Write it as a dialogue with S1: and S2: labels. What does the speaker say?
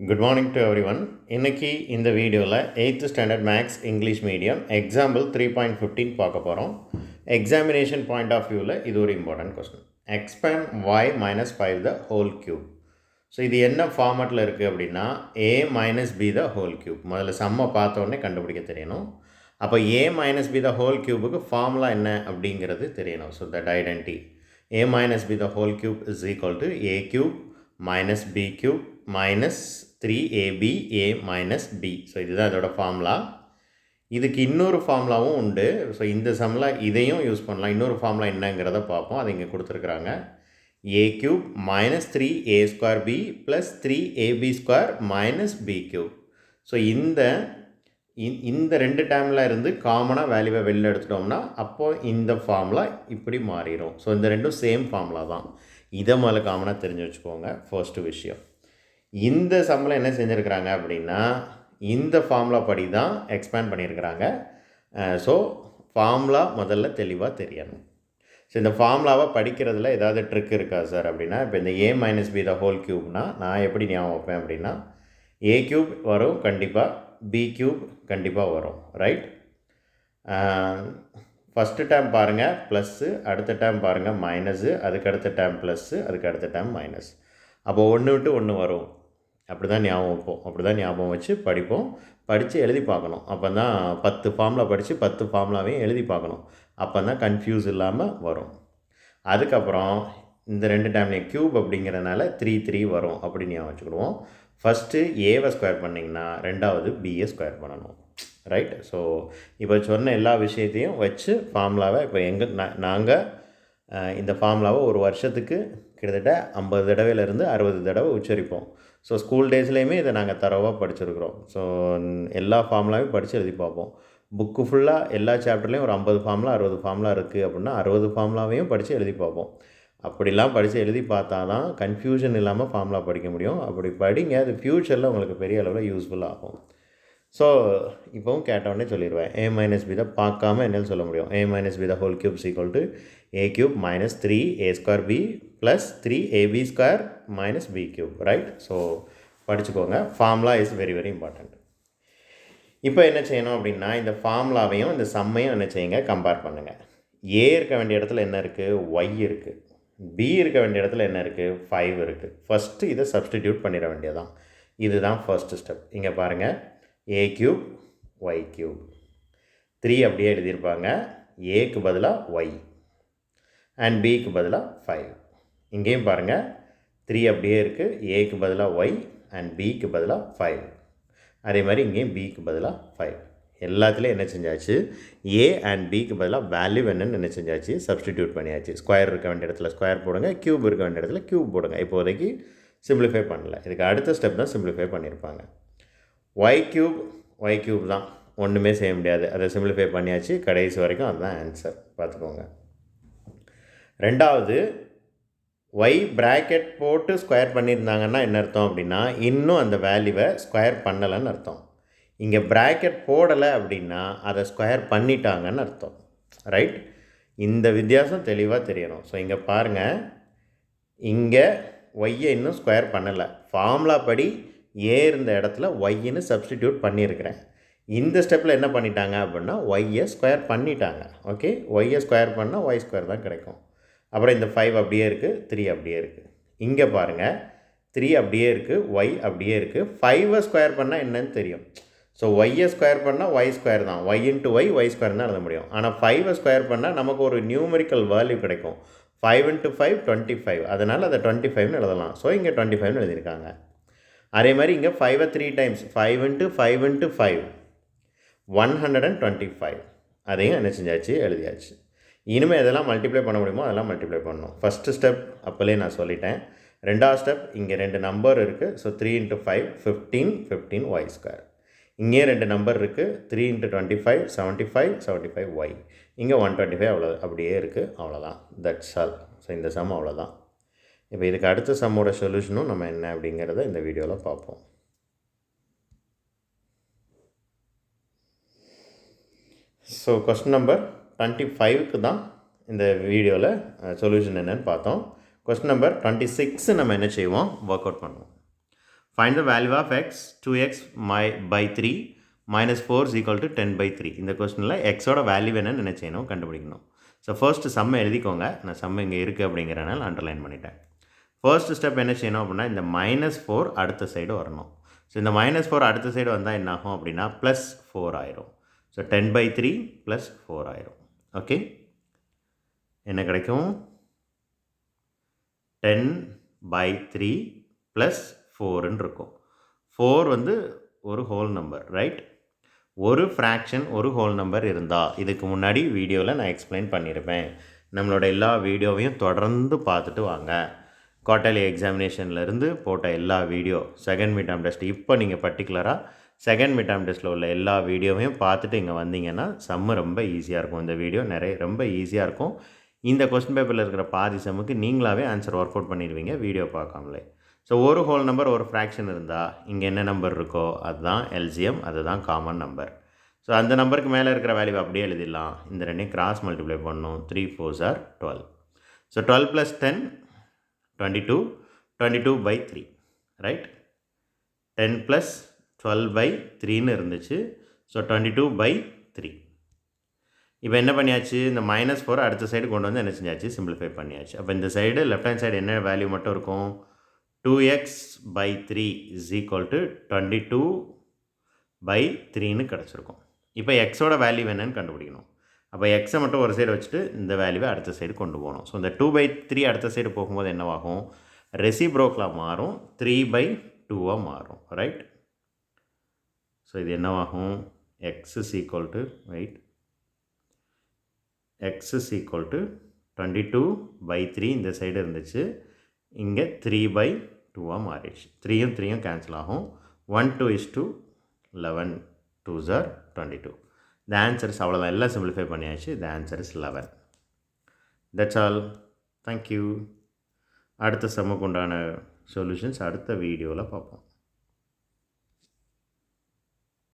S1: Good morning to everyone. இன்னைக்கு இந்த வீடியோவில் 8th standard maths English medium example 3.15 பார்க்க போகிறோம். எக்ஸாமினேஷன் பாயிண்ட் ஆஃப் வியூவில் இது ஒரு important question. Expand y minus 5 the whole cube. So இது என்ன ஃபார்மேட்டில் இருக்குது அப்படின்னா a minus b the whole cube. முதல்ல சம்மை பார்த்த உடனே கண்டுபிடிக்க தெரியணும். அப்போ a minus b the whole cubeக்கு ஃபார்முலா என்ன அப்படிங்கிறது தெரியணும். So that identity a minus b the whole cube is equal to a cube minus b cube minus 3ab a minus b. So இதுதான் இதோட ஃபார்முலா. இதுக்கு இன்னொரு ஃபார்முலாவும் உண்டு. ஸோ இந்த சம்மில் இதையும் யூஸ் பண்ணலாம். இன்னொரு ஃபார்முலா என்னங்கிறத பார்ப்போம். அது இங்கே கொடுத்துருக்குறாங்க. a cube minus 3a square b plus 3ab square minus b cube. So இந்த ரெண்டு டேர்மில் இருந்து காமனாக வேல்யூவை வெளில எடுத்துட்டோம்னா அப்போது இந்த ஃபார்முலா இப்படி மாறிடும். ஸோ இந்த ரெண்டும் சேம் ஃபார்முலா தான். இதை முதல்ல காமனாக தெரிஞ்சு வச்சுக்கோங்க. ஃபர்ஸ்ட்டு விஷயம், இந்த சம்மில் என்ன செஞ்சுருக்கிறாங்க அப்படின்னா இந்த ஃபார்முலா படி தான் எக்ஸ்பேண்ட் பண்ணியிருக்கிறாங்க. ஸோ ஃபார்முலா முதல்ல தெளிவாக தெரியணும். ஸோ இந்த ஃபார்முலாவை படிக்கிறதுல ஏதாவது ட்ரிக் இருக்கா சார் அப்படின்னா, இப்போ இந்த a minus b the whole cubeனா நான் எப்படி ஞாபகம் வைப்பேன் அப்படின்னா a cube வரும், கண்டிப்பாக b cube கண்டிப்பாக வரும், ரைட். ஃபஸ்ட்டு டேர்ம் பாருங்கள் ப்ளஸ்ஸு, அடுத்த டேர்ம் பாருங்கள் மைனஸு, அதுக்கு அடுத்த டேர்ம் ப்ளஸ்ஸு, அதுக்கு அடுத்த டேர்ம் மைனஸ். அப்போ ஒன்று விட்டு ஒன்று வரும். அப்படி தான் ஞாபகம் வைப்போம். அப்படி தான் ஞாபகம் வச்சு படிப்போம். படித்து எழுதி பார்க்கணும். அப்போ தான் 10 ஃபார்முலா படித்து 10 ஃபார்முலாவையும் எழுதி பார்க்கணும். அப்போ தான் கன்ஃபியூஸ் இல்லாமல் வரும். அதுக்கப்புறம் இந்த ரெண்டு டைம்லேயும் க்யூப் அப்படிங்கிறதுனால 3 வரும் அப்படின்னு ஞாபகம் வச்சுக்கிடுவோம். ஃபஸ்ட்டு ஏவை ஸ்கொயர் பண்ணிங்கன்னா ரெண்டாவது பிஏ ஸ்கொயர் பண்ணணும், ரைட். ஸோ இப்போ சொன்ன எல்லா விஷயத்தையும் வச்சு ஃபார்முலாவை இப்போ நாங்கள் இந்த ஃபார்முலாவை ஒரு வருஷத்துக்கு கிட்டத்தட்ட 50 தடவையிலேருந்து 60 தடவை உச்சரிப்போம். ஸோ ஸ்கூல் டேஸ்லேயுமே இதை நாங்கள் தரவாக படிச்சிருக்கிறோம். ஸோ எல்லா ஃபார்முலாவையும் படித்து எழுதி பார்ப்போம். புக்கு ஃபுல்லாக எல்லா சாப்டர்லேயும் ஒரு 50 ஃபார்முலா 60 ஃபார்முலா இருக்குது அப்படின்னா 60 ஃபார்முலாவையும் படித்து எழுதி பார்ப்போம். அப்படிலாம் படித்து எழுதி பார்த்தா தான் கன்ஃபியூஷன் இல்லாமல் ஃபார்முலா படிக்க முடியும். அப்படி படிங்க, அது ஃப்யூச்சரில் உங்களுக்கு பெரிய அளவில் யூஸ்ஃபுல் ஆகும். ஸோ இப்போவும் கேட்டவுடனே சொல்லிடுவேன். a minus b தான் பார்க்காம என்னன்னு சொல்ல முடியும். a minus b the whole cube is equal to a cube minus 3a square b plus 3ab square minus b cube, right. So படிச்சுக்கோங்க. Formula is very very important. இப்போ என்ன செய்யணும் அப்படின்னா இந்த ஃபார்முலாவையும் இந்த சம்மையும் என்ன செய்யுங்க, கம்பேர் பண்ணுங்கள். a இருக்க வேண்டிய இடத்துல என்ன இருக்குது, y இருக்குது. b இருக்க வேண்டிய இடத்துல என்ன இருக்குது, 5 இருக்குது. ஃபஸ்ட்டு இதை சப்ஸ்டிடியூட் பண்ணிட வேண்டியதான். இதுதான் ஃபர்ஸ்ட் ஸ்டெப். இங்கே பாருங்கள், a cube y cube 3 அப்படியே எழுதியிருப்பாங்க. ஏக்கு பதிலாக y அண்ட் பிக்கு பதிலாக 5. இங்கேயும் பாருங்கள் 3 அப்படியே இருக்குது. ஏக்கு பதிலாக y அண்ட் பிக்கு பதிலாக 5. அதே மாதிரி இங்கேயும் பிக்கு பதிலாக 5. எல்லாத்துலேயும் என்ன செஞ்சாச்சு, ஏ அண்ட் பிக்கு பதிலாக வேல்யூ என்னன்னு என்ன செஞ்சாச்சு, சப்ஸ்டிடியூட் பண்ணியாச்சு. ஸ்கொயர் இருக்க வேண்டிய இடத்துல ஸ்கொயர் போடுங்க, க்யூப் இருக்க வேண்டிய இடத்துல க்யூப் போடுங்க. இப்போதைக்கு சிம்பிளிஃபை பண்ணல. இதுக்கு அடுத்த ஸ்டெப் தான் சிம்பிளிஃபை பண்ணியிருப்பாங்க. y cube தான், ஒன்றுமே செய்ய முடியாது. அதை சிம்பிளிஃபை பண்ணியாச்சு. கடைசி வரைக்கும் அதுதான் ஆன்சர், பார்த்துக்கோங்க. ரெண்டாவது, y ப்ராக்கெட் போட்டு ஸ்கொயர் பண்ணியிருந்தாங்கன்னா என்ன அர்த்தம் அப்படின்னா இன்னும் அந்த வேல்யூவை ஸ்கொயர் பண்ணலைன்னு அர்த்தம். இங்கே ப்ராக்கெட் போடலை அப்படின்னா அதை ஸ்கொயர் பண்ணிட்டாங்கன்னு அர்த்தம், ரைட். இந்த வித்தியாசம் தெளிவாக தெரியணும். ஸோ இங்கே பாருங்கள், இங்கே ஒய்யை இன்னும் ஸ்கொயர் பண்ணலை. ஃபார்முலா படி ஏ இருந்த இடத்துல ஒய்ன்னு சப்ஸ்டிடியூட் பண்ணியிருக்கிறேன். இந்த ஸ்டெப்பில் என்ன பண்ணிட்டாங்க அப்படின்னா ஒய்யை ஸ்கொயர் பண்ணிட்டாங்க. ஓகே, ஒய்யை ஸ்கொயர் பண்ணால் ஒய் ஸ்கொயர் தான் கிடைக்கும். அப்புறம் இந்த 5 அப்படியே இருக்குது, 3 அப்படியே இருக்குது. இங்கே பாருங்கள், 3 அப்படியே இருக்குது, ஒய் அப்படியே இருக்குது. 5ஐ ஸ்கொயர் பண்ணால் என்னன்னு தெரியும். ஸோ ஒய்யை ஸ்கொயர் பண்ணால் ஒய் ஸ்கொயர் தான், ஒய் இன்ட்டு ஒய் ஸ்கொயர் தான் எழுத முடியும். ஆனால் 5ஐ ஸ்கொயர் பண்ணால் நமக்கு ஒரு நியூமரிக்கல் வேல்யூ கிடைக்கும். 5 × 5 25. அதனால் அதை 25ன்னு எழுதலாம். ஸோ இங்கே 25ன்னு எழுதியிருக்காங்க. அதே மாதிரி இங்கே 5ஐ 3 டைம்ஸ், 5 × 5 × 5 125. அதையும் என்ன செஞ்சாச்சு, எழுதியாச்சு. இனிமேல் எதெல்லாம் மல்டிப்ளை பண்ண முடியுமோ அதெல்லாம் மல்டிப்ளை பண்ணணும். ஃபஸ்ட்டு ஸ்டெப் அப்போலே நான் சொல்லிட்டேன். ரெண்டாவது ஸ்டெப், இங்கே 2 நம்பர் இருக்குது. So 3 × 5 15 y square. இங்கே 2 நம்பர் இருக்குது. 3 × 25 75 y. இங்கே 125 அவ்வளோ அப்படியே இருக்குது. அவ்வளோதான், தட்ஸ் ஆல். ஸோ இந்த சம் அவ்வளோதான். இப்போ இதுக்கு அடுத்த சம்மோட சொல்யூஷனும் நம்ம என்ன அப்படிங்கிறத இந்த வீடியோவில் பார்ப்போம். ஸோ கொஸ்டின் நம்பர் 25க்கு தான் இந்த வீடியோவில் சொல்யூஷன் என்னன்னு பார்த்தோம். கொஸ்டின் நம்பர் 26 நம்ம என்ன செய்வோம், ஒர்க் அவுட் பண்ணுவோம். Find the value of x 2x by 3 minus 4 is equal to 10/3. இந்த கொஸ்டினில் எக்ஸோட வேல்யூ என்னன்னு என்ன செய்யணும், கண்டுபிடிக்கணும். ஸோ ஃபர்ஸ்ட்டு சம்மை எழுதிக்கோங்க. நான் சம்ம இங்கே இருக்குது அப்படிங்கிறனால அண்டர்லைன் பண்ணிட்டேன். ஃபர்ஸ்ட் ஸ்டெப் என்ன செய்யணும் அப்படின்னா, இந்த -4 அடுத்த சைடு வரணும். ஸோ இந்த -4 அடுத்த சைடு வந்தால் என்ன ஆகும் அப்படின்னா +4 ஆயிரும். ஸோ 10/3 +4 ஆயிரும். ஓகே, என்ன கிடைக்கும்? 10/3 +4ன்னு இருக்கும். 4 வந்து ஒரு ஹோல் நம்பர், ரைட்? ஒரு ஃப்ராக்ஷன் ஒரு ஹோல் நம்பர் இருந்தால், இதுக்கு முன்னாடி வீடியோவில் நான் எக்ஸ்பிளைன் பண்ணியிருப்பேன். நம்மளோட எல்லா வீடியோவையும் தொடர்ந்து பார்த்துட்டு வாங்க. குவார்ட்டர்லி எக்ஸாமினேஷன்லேருந்து போட்ட எல்லா video, second mid term test, இப்போ நீங்கள் பர்டிகுலராக செகண்ட் மிட் டேர்ம் டெஸ்ட்டில் உள்ள எல்லா வீடியோவையும் பார்த்துட்டு இங்கே வந்தீங்கன்னா சம்மு ரொம்ப ஈஸியாக இருக்கும். இந்த வீடியோ ரொம்ப ஈஸியாக இருக்கும். இந்த கொஸ்டின் பேப்பரில் இருக்கிற பாதி சம்முக்கு நீங்களாகவே ஆன்சர் ஒர்க் அவுட் பண்ணிடுவீங்க வீடியோ பார்க்காமலே. ஸோ ஒரு ஹோல் நம்பர் ஒரு ஃப்ராக்ஷன் இருந்தால் இங்கே என்ன நம்பர் இருக்கோ அதுதான் எல்சிஎம், அதுதான் காமன் நம்பர். ஸோ அந்த நம்பருக்கு மேலே இருக்கிற வேல்யூ அப்படியே எழுதிடலாம். இந்த ரெண்டையும் கிராஸ் மல்டிப்ளை பண்ணணும். 3 4s are 12. So 12 + 10 22, 22/3, right? 10 + 12/3ன்னு இருந்துச்சு. ஸோ 22/3. இப்போ என்ன பண்ணியாச்சு, இந்த -4 அடுத்த சைடு கொண்டு வந்து என்ன செஞ்சாச்சு, சிம்பிளிஃபை பண்ணியாச்சு. அப்போ இந்த சைடு லெஃப்ட் ஹேண்ட் சைடு என்ன வேல்யூ மட்டும் இருக்கும், 2x/3 is equal to 22/3ன்னு கிடச்சிருக்கும். இப்போ எக்ஸோட வேல்யூ என்னன்னு கண்டுபிடிக்கணும். அப்போ எக்ஸை மட்டும் ஒரு சைடு வச்சுட்டு இந்த வேல்யூவை அடுத்த சைடு கொண்டு போகணும். ஸோ இந்த 2/3 அடுத்த சைடு போகும்போது என்னவாகும், ரெசிப்ரோக்கலாக மாறும், 3/2ஆக மாறும், ரைட்? ஸோ இது என்னவாகும், x is equal to, right, x is equal to 22/3 இந்த சைடு இருந்துச்சு, இங்கே 3/2ஆக மாறிடுச்சு. 3யும் 3யும் கேன்சல் ஆகும். 1 2 is 2, 11 2s are 22. The answer is அவ்வளோதான். எல்லாம் சிம்பிளிஃபை பண்ணியாச்சு. The answer is 11. That's all. Thank you. அடுத்த சம்முக்கு உண்டான சொல்யூஷன்ஸ் அடுத்த வீடியோவில் பார்ப்போம்.